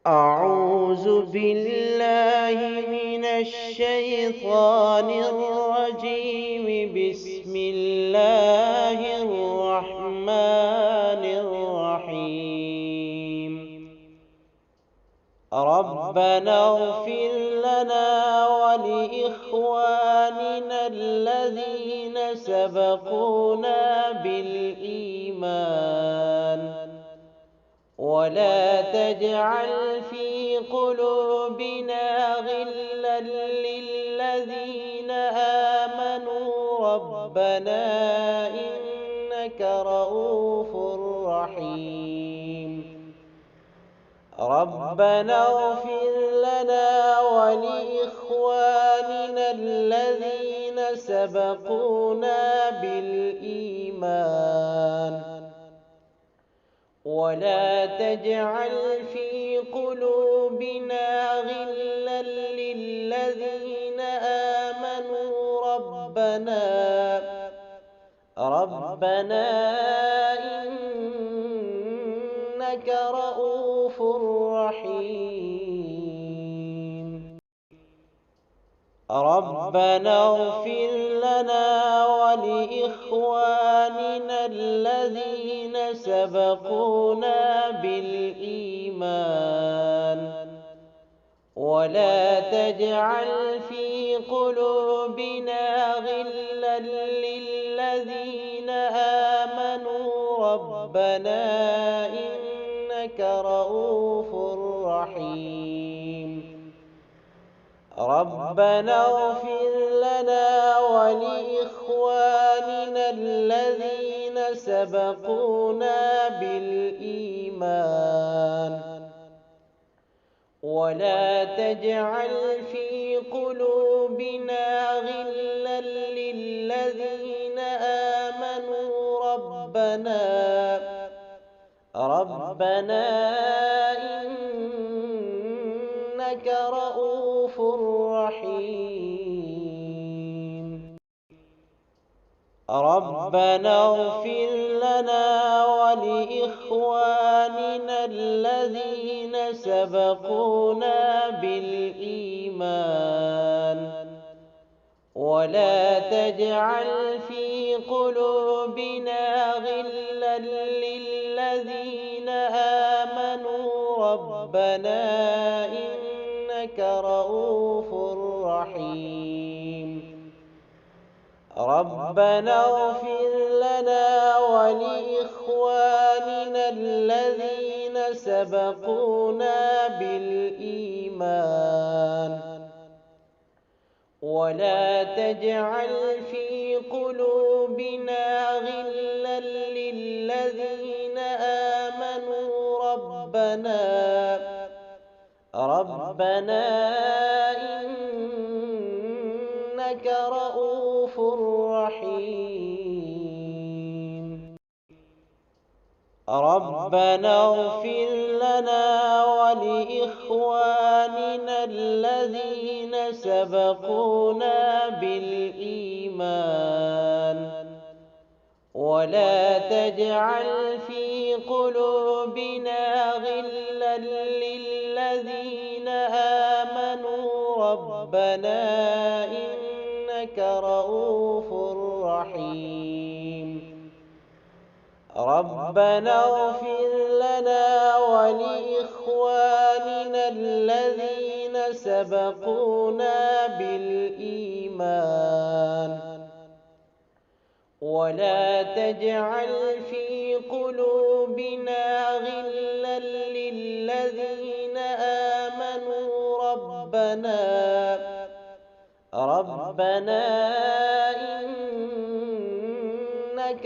أعوذ بالله من الشيطان الرجيم. بسم الله الرحمن الرحيم. ربنا اغفر لنا ولإخواننا الذين سبقونا بالإيمان ولا تجعل في قلوبنا غلا للذين آمنوا ربنا إنك رؤوف رحيم. ربنا اغفر لنا ولإخواننا الذين سبقونا بالإيمان ولا تجعل في قلوبنا غلا للذين آمنوا ربنا إنك رؤوف رحيم. ربنا اغفر لنا ولإخواننا الذين سبقونا بالإيمان ولا تجعل في قلوبنا غلا للذين آمنوا ربنا إنك رؤوف رحيم. ربنا اغفر لنا ولإخواننا الذين سبقونا بالإيمان ولا تجعل في قلوبنا غلا للذين آمنوا ربنا إنك رؤوف رحيم. ربنا اغفر لنا ولإخواننا الذين سبقونا بالإيمان ولا تجعل في قلوبنا غلا للذين آمنوا ربنا إنك رؤوف رحيم. ربنا اغفر لنا ولإخواننا الذين سبقونا بالإيمان ولا تجعل في قلوبنا غلا للذين آمنوا ربنا إنك رؤوف رحيم. ربنا اغفر لنا ولإخواننا الذين سبقونا بالإيمان ولا تجعل في قلوبنا غلا للذين آمنوا ربنا إنك رؤوف رحيم. ربنا اغفر لنا ولإخواننا الذين سبقونا بالإيمان ولا تجعل في قلوبنا غلا للذين آمنوا ربنا إنك